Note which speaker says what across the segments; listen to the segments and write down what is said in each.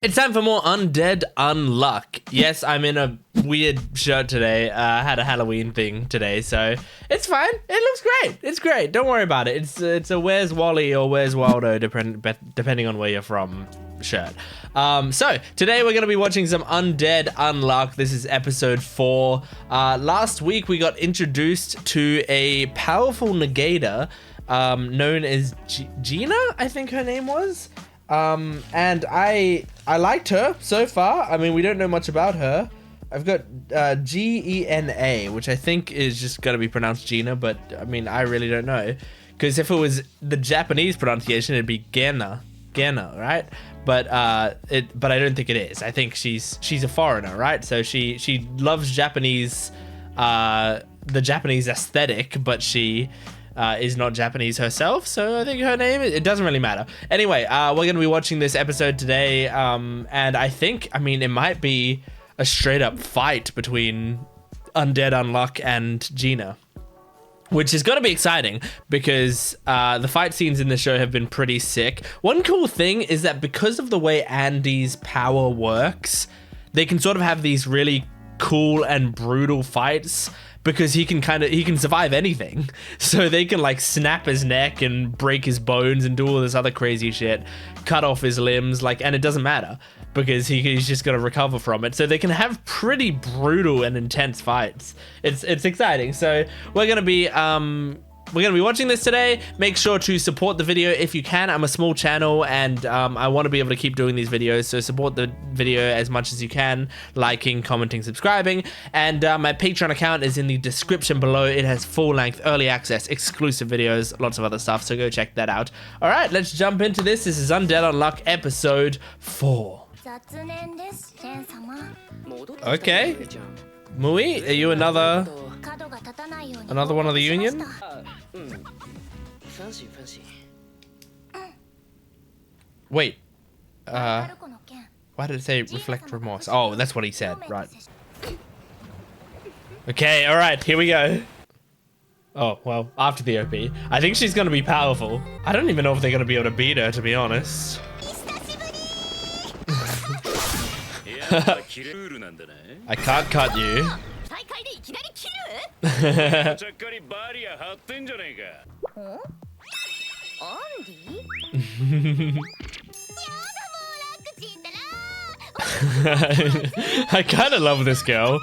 Speaker 1: It's time for more Undead Unluck. Yes, I'm in a weird shirt today. I had a Halloween thing today, so it's fine. It looks great. It's great. Don't worry about it. It's a Where's Wally or Where's Waldo, depending on where you're from shirt. So today we're going to be watching some Undead Unluck. This is episode 4. Last week we got introduced to a powerful negator known as Gena, I think her name was. And I liked her so far. I mean, we don't know much about her. I've got Gena, which I think is just gonna be pronounced Gena, but I mean, I really don't know, because if it was the Japanese pronunciation, it'd be Gena, right? But I don't think it is. I think she's a foreigner, right? So she loves Japanese, the Japanese aesthetic, but she is not Japanese herself, so I think her name, it doesn't really matter. Anyway, we're going to be watching this episode today, and I mean, it might be a straight up fight between Undead Unluck and Gena, which is going to be exciting because the fight scenes in the show have been pretty sick. One cool thing is that because of the way Andy's power works, they can sort of have these really cool and brutal fights, because he can survive anything. So they can like snap his neck and break his bones and do all this other crazy shit, cut off his limbs, like, and it doesn't matter because he's just gonna recover from it. So they can have pretty brutal and intense fights. It's exciting. So we're gonna be watching this today. Make sure to support the video if you can. I'm a small channel and I want to be able to keep doing these videos, so support the video as much as you can, liking, commenting, subscribing. And my Patreon account is in the description below. It has full-length early access, exclusive videos, lots of other stuff, so go check that out. All right, let's jump into this. This is Undead Unluck episode 4. Okay. Mui, are you another one of the Union? Wait, why did it say reflect remorse? Oh, that's what he said, right. Okay, alright, here we go. Oh, well, after the OP. I think she's gonna be powerful. I don't even know if they're gonna be able to beat her, to be honest. I can't cut you. I kind of love this girl.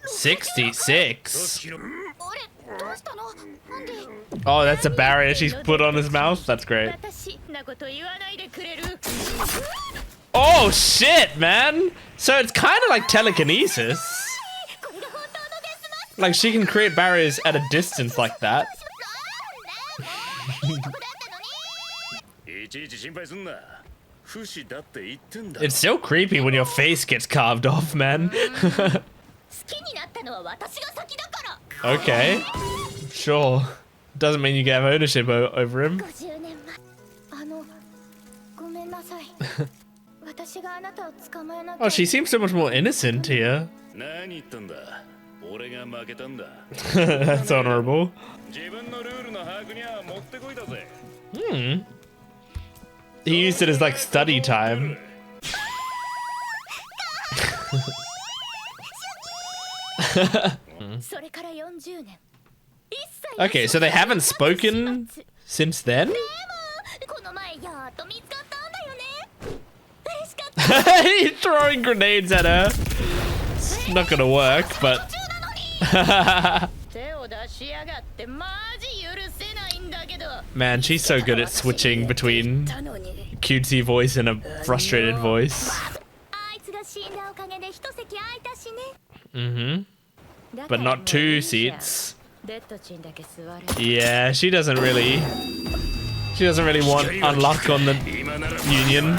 Speaker 1: 66. Oh, that's a barrier she's put on his mouth. That's great. Oh shit, man! So it's kind of like telekinesis. Like she can create barriers at a distance like that. It's so creepy when your face gets carved off, man. Okay, sure. Doesn't mean you can have ownership over him. Oh, she seems so much more innocent here. That's honorable. He used it as like study time. Okay, so they haven't spoken since then? He's throwing grenades at her. It's not gonna work, but... Man, she's so good at switching between cutesy voice and a frustrated voice. But not 2 seats. Yeah, she doesn't really want Unluck on the Union.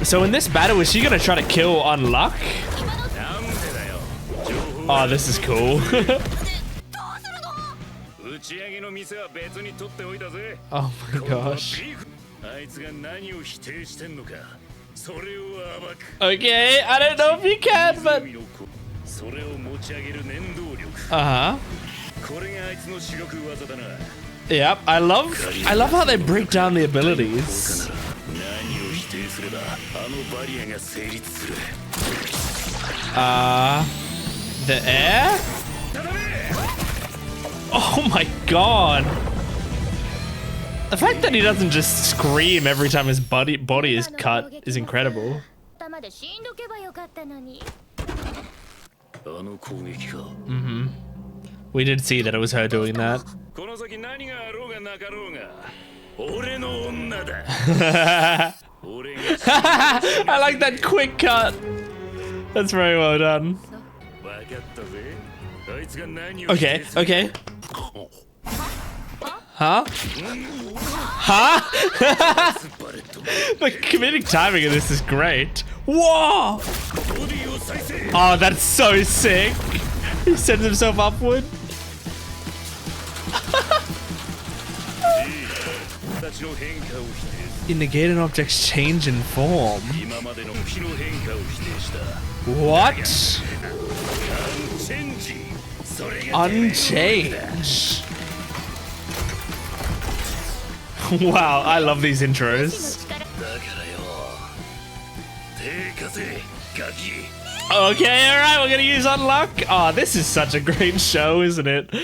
Speaker 1: So in this battle, is she gonna try to kill Unluck? Oh, this is cool. Oh my gosh. Okay, I don't know if you can, but... Yep, I love how they break down the abilities. The air? Oh my god. The fact that he doesn't just scream every time his body is cut is incredible. Mm-hmm. We did see that it was her doing that. I like that quick cut. That's very well done. Okay, okay. Huh? Huh? The comedic timing of this is great. Whoa! Oh, that's so sick. He sends himself upward. In negated objects change in form. What? Unchange. Wow, I love these intros. Okay, alright, we're gonna use Unluck. Oh, this is such a great show, isn't it?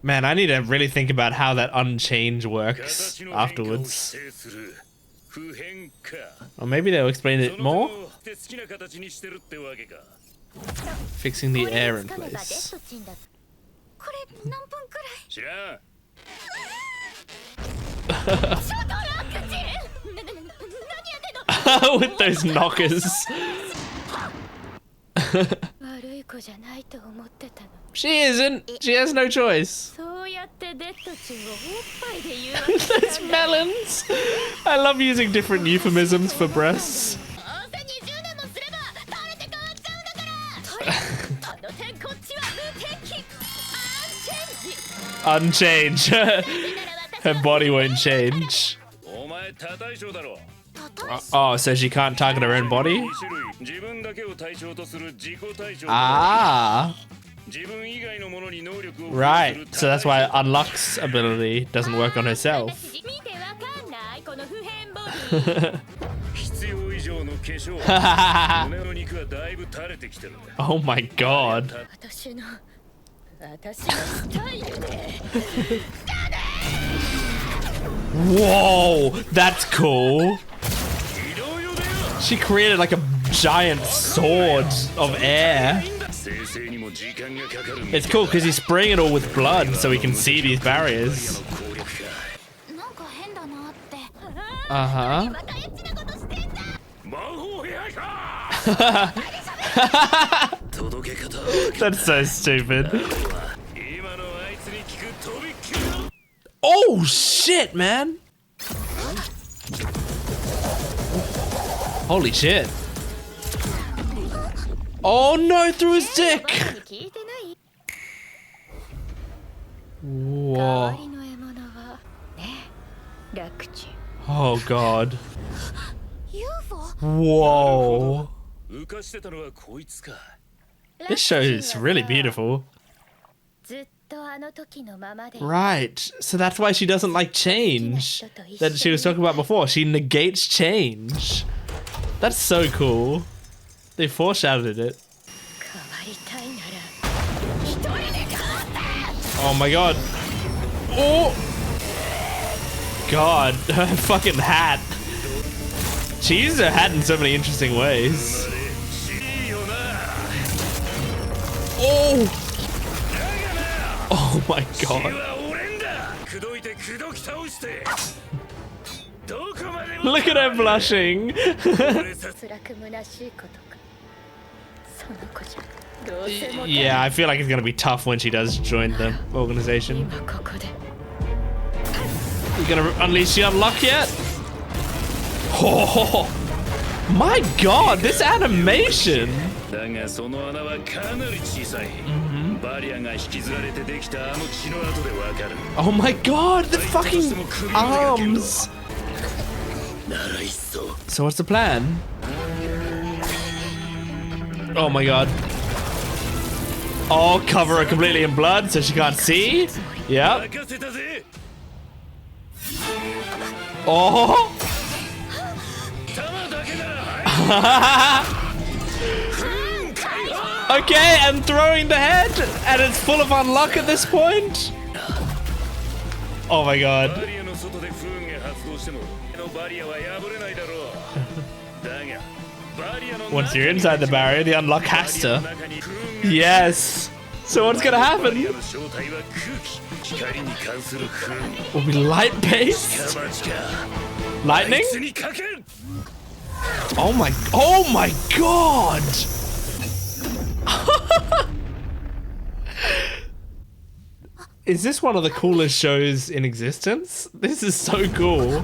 Speaker 1: Man, I need to really think about how that unchange works afterwards. Or maybe they'll explain it more? Fixing the air in place. With those knockers. She isn't. She has no choice. Those melons. I love using different euphemisms for breasts. Unchange. Her body won't change. Oh, so she can't target her own body? Ah. Right, so that's why Unluck's ability doesn't work on herself. Oh my god. Whoa, that's cool. She created like a giant sword of air. It's cool because he's spraying it all with blood so he can see these barriers. Uh-huh. That's so stupid. Oh shit, man. Holy shit. Oh no, through his dick. Whoa. Oh god. Whoa. This show is really beautiful. Right, so that's why she doesn't like change that she was talking about before. She negates change. That's so cool. They foreshadowed it. Oh my god. Oh! God, her fucking hat. She uses her hat in so many interesting ways. Oh! Oh my god. Look at her blushing. Yeah, I feel like it's gonna be tough when she does join the organization. You gonna unleash the Unluck yet? Oh my god, this animation! Oh my god, the fucking arms! So what's the plan? Oh my god. Oh, cover her completely in blood so she can't see? Yep. Oh. Okay, and throwing the head, and it's full of unluck at this point. Oh my god. Once you're inside the barrier, the unluck has to. Yes. So what's gonna happen? Will be light based. Lightning? Oh my god. Is this one of the coolest shows in existence? This is so cool.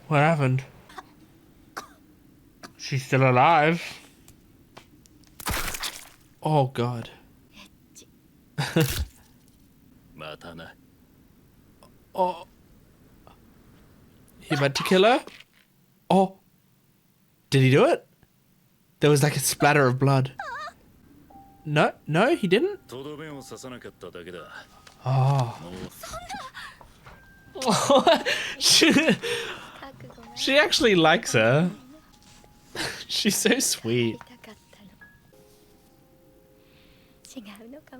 Speaker 1: What happened? She's still alive. Oh god. Oh. He about to kill her? Oh. Did he do it? There was like a splatter of blood. No, he didn't. Oh. She actually likes her. She's so sweet.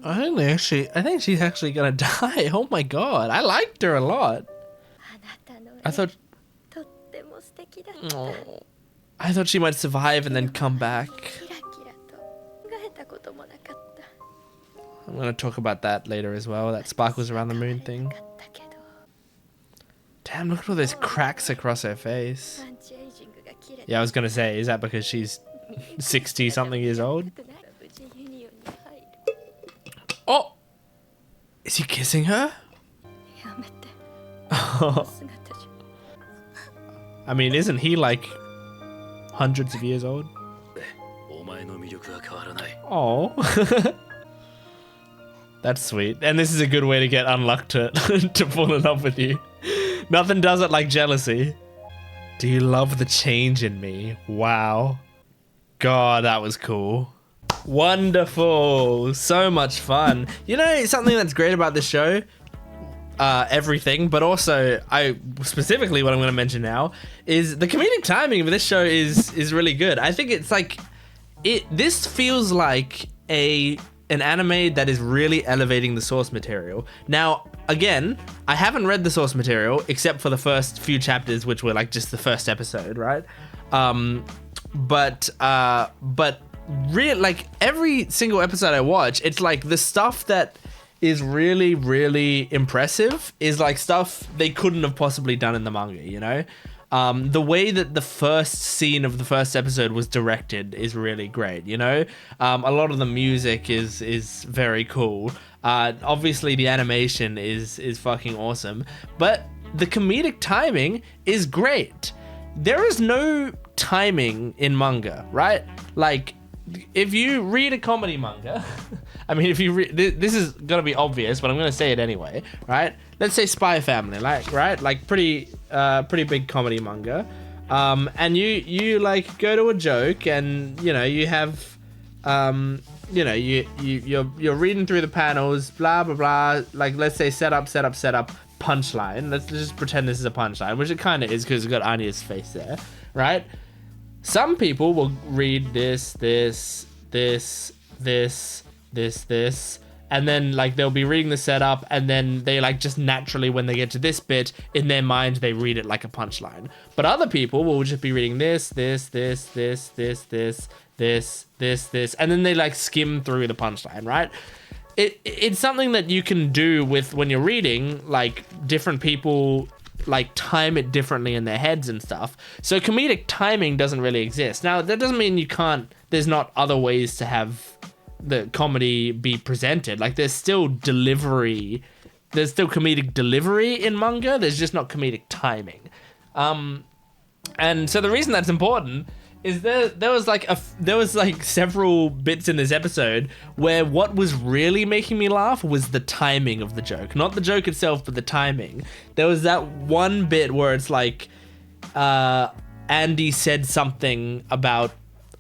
Speaker 1: I think she's actually gonna die. Oh my god, I liked her a lot. I thought she might survive and then come back. I'm gonna talk about that later as well. That sparkles around the moon thing. Damn, look at all those cracks across her face. Yeah, I was gonna say, is that because she's 60 something years old? Oh! Is he kissing her? Oh. I mean, isn't he like hundreds of years old? Oh. That's sweet. And this is a good way to get Unluck to fall in love with you. Nothing does it like jealousy. Do you love the change in me? Wow. God, that was cool. Wonderful. So much fun. You know, something that's great about this show, everything, but also specifically what I'm going to mention now is the comedic timing of this show is really good. I think it's like this feels like an anime that is really elevating the source material. Now, again, I haven't read the source material except for the first few chapters, which were like just the first episode, right? But real, like every single episode I watch, it's like the stuff that is really, really impressive is like stuff they couldn't have possibly done in the manga, you know? The way that the first scene of the first episode was directed is really great, you know? A lot of the music is very cool. Obviously the animation is fucking awesome, but the comedic timing is great. There is no timing in manga, right? Like, if you read a comedy manga, I mean, if you read, this is gonna be obvious, but I'm gonna say it anyway, right? Let's say Spy Family, like, right? Like pretty big comedy manga. And you like go to a joke and, you know, you have, you know, you're reading through the panels, blah, blah, blah. Like, let's say set up, punchline. Let's just pretend this is a punchline, which it kind of is because it's got Anya's face there, right? Some people will read this, and then like they'll be reading the setup, and then they like just naturally when they get to this bit in their mind they read it like a punchline. But other people will just be reading this, and then they like skim through the punchline, right? It's something that you can do with when you're reading, like different people like time it differently in their heads and stuff. So comedic timing doesn't really exist. Now that doesn't mean there's not other ways to have the comedy be presented. Like there's still comedic delivery in manga, there's just not comedic timing. And so the reason that's important is there was like several bits in this episode where what was really making me laugh was the timing of the joke. Not the joke itself, but the timing. There was that one bit where it's like Andy said something about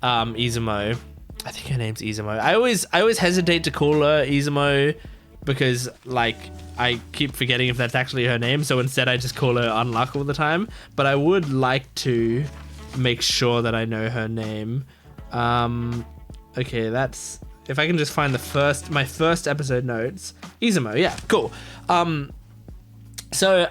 Speaker 1: Izumo. I think her name's Izumo. I always hesitate to call her Izumo because like I keep forgetting if that's actually her name, so instead I just call her Unluck all the time. But I would like to make sure that I know her name. Okay, that's, if I can just find my first episode notes. Izumo, yeah, cool. So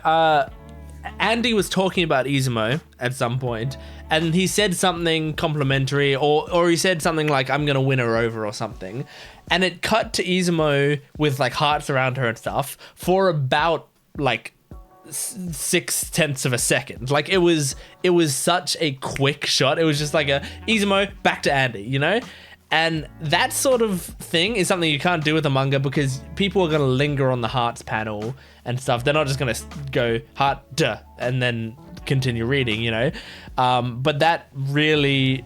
Speaker 1: Andy was talking about Izumo at some point, and he said something complimentary, or he said something like, I'm gonna win her over or something. And it cut to Izumo with like hearts around her and stuff for about like 0.6 of a second. Like it was such a quick shot. It was just like a Izumo back to Andy, you know? And that sort of thing is something you can't do with a manga because people are going to linger on the hearts panel and stuff. They're not just going to go heart duh and then continue reading, you know? But that really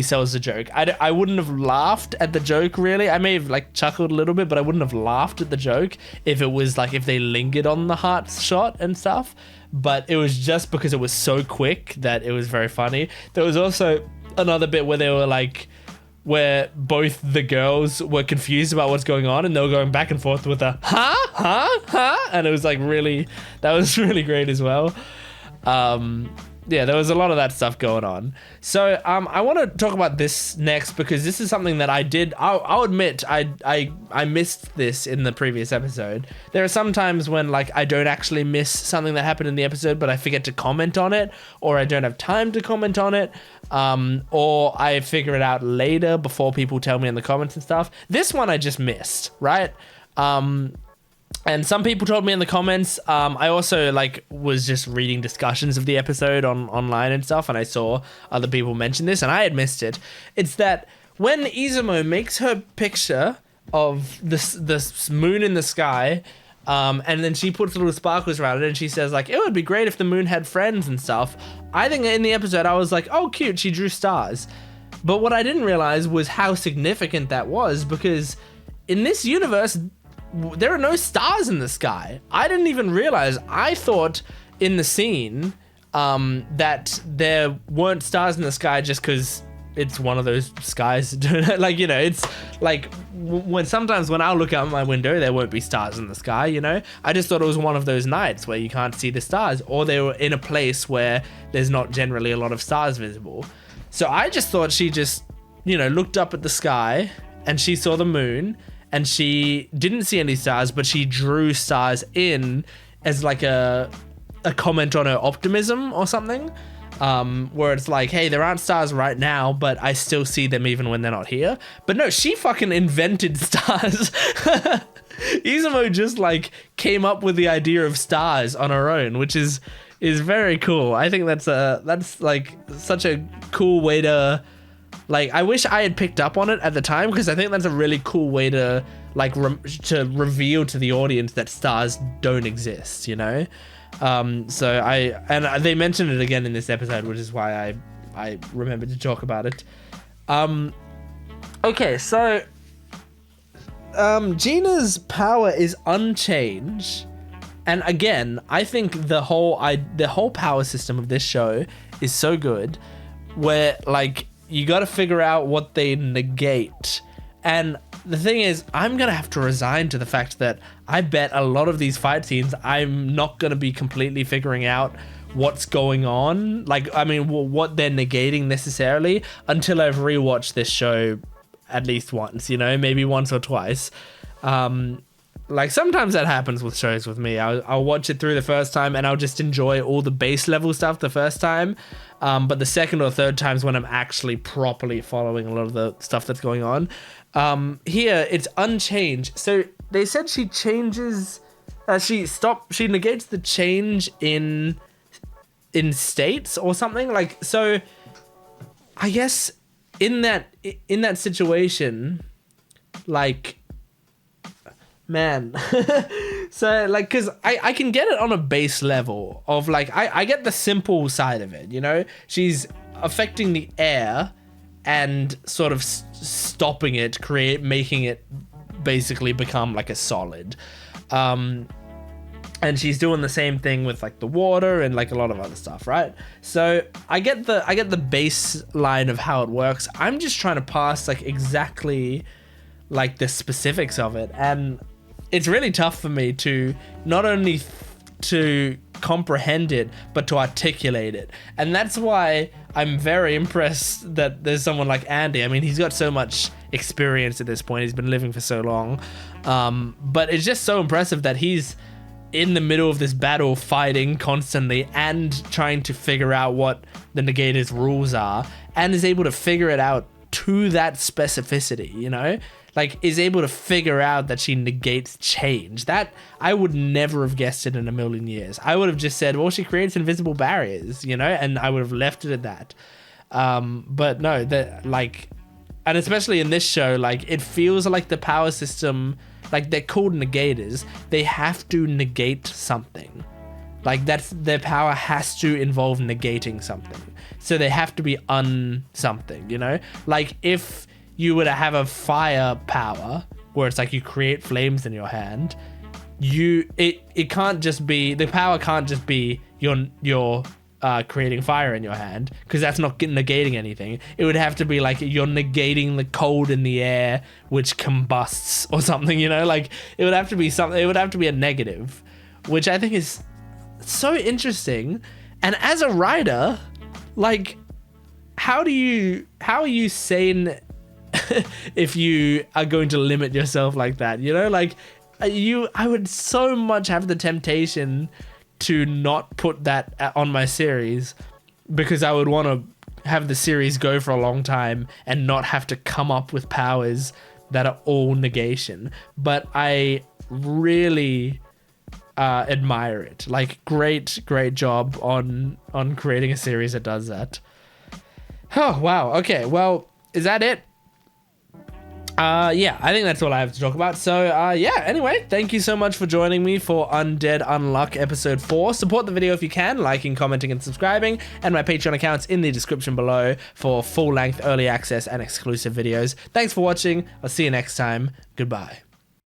Speaker 1: sells the joke. I wouldn't have laughed at the joke, really. I may have like chuckled a little bit, but I wouldn't have laughed at the joke if it was like if they lingered on the hearts shot and stuff. But it was just because it was so quick that it was very funny. There was also another bit where they were like, where both the girls were confused about what's going on and they were going back and forth with a huh, and it was like that was really great as well. Yeah, there was a lot of that stuff going on. So I want to talk about this next because this is something that I'll admit I missed this in the previous episode. There are some times when like I don't actually miss something that happened in the episode, but I forget to comment on it, or I don't have time to comment on it, or I figure it out later before people tell me in the comments and stuff. This one I just missed, right? And some people told me in the comments. I also like was just reading discussions of the episode online and stuff, and I saw other people mention this, and I had missed it. It's that when Izumo makes her picture of this moon in the sky, and then she puts little sparkles around it, and she says like, it would be great if the moon had friends and stuff. I think in the episode I was like, oh cute, she drew stars. But what I didn't realize was how significant that was, because in this universe there are no stars in the sky. I didn't even realize. I thought in the scene that there weren't stars in the sky just because it's one of those skies. Like, you know, it's like sometimes when I look out my window, there won't be stars in the sky, you know? I just thought it was one of those nights where you can't see the stars, or they were in a place where there's not generally a lot of stars visible. So I just thought she just, you know, looked up at the sky and she saw the moon, and she didn't see any stars, but she drew stars in as like a comment on her optimism or something, where it's like, hey, there aren't stars right now, but I still see them even when they're not here. But no, she fucking invented stars. Izumo just like came up with the idea of stars on her own, which is very cool. I think that's like such a cool way to, like, I wish I had picked up on it at the time, because I think that's a really cool way to like to reveal to the audience that stars don't exist, you know? So they mentioned it again in this episode, which is why I remembered to talk about it. Okay, so Gena's power is unchanged, and again, I think the whole power system of this show is so good, where like you got to figure out what they negate. And the thing is, I'm going to have to resign to the fact that I bet a lot of these fight scenes, I'm not going to be completely figuring out what's going on. Like, I mean, what they're negating necessarily until I've rewatched this show at least once, you know, maybe once or twice. Like sometimes that happens with shows with me. I'll watch it through the first time and I'll just enjoy all the base level stuff the first time. But the second or third times when I'm actually properly following a lot of the stuff that's going on. Here it's unchanged. So they said she changes, she negates the change in states or something. Like, so I guess in that situation, like, man. So like, cause I can get it on a base level of like, I get the simple side of it, you know, she's affecting the air and sort of stopping it, making it basically become like a solid. And she's doing the same thing with like the water and like a lot of other stuff, right? So I get the baseline of how it works. I'm just trying to pass like exactly like the specifics of it. And it's really tough for me to not only to comprehend it, but to articulate it. And that's why I'm very impressed that there's someone like Andy. I mean, he's got so much experience at this point. He's been living for so long. But it's just so impressive that he's in the middle of this battle, fighting constantly and trying to figure out what the negators rules are, and is able to figure it out to that specificity, you know? Like, is able to figure out that she negates change. That, I would never have guessed it in a million years. I would have just said, well, she creates invisible barriers, you know? And I would have left it at that. But no, that, like, and especially in this show, like, it feels like the power system, like, they're called negators. They have to negate something. Like, that's, their power has to involve negating something. So they have to be something, you know? Like, if you were to have a fire power where it's like you create flames in your hand, it can't just be, the power can't just be your creating fire in your hand, because that's not negating anything. It would have to be like you're negating the cold in the air, which combusts or something, you know? Like, it would have to be something, it would have to be a negative, which I think is so interesting. And as a writer, like, how are you sane if you are going to limit yourself like that, you know? Like, I would so much have the temptation to not put that on my series, because I would want to have the series go for a long time and not have to come up with powers that are all negation. But I really admire it. Like, great job on creating a series that does that. Oh, wow. Okay, well, is that it? Yeah, I think that's all I have to talk about. So, yeah, anyway, thank you so much for joining me for Undead Unluck episode 4. Support the video if you can, liking, commenting, and subscribing, and my Patreon account's in the description below for full-length early access and exclusive videos. Thanks for watching. I'll see you next time. Goodbye.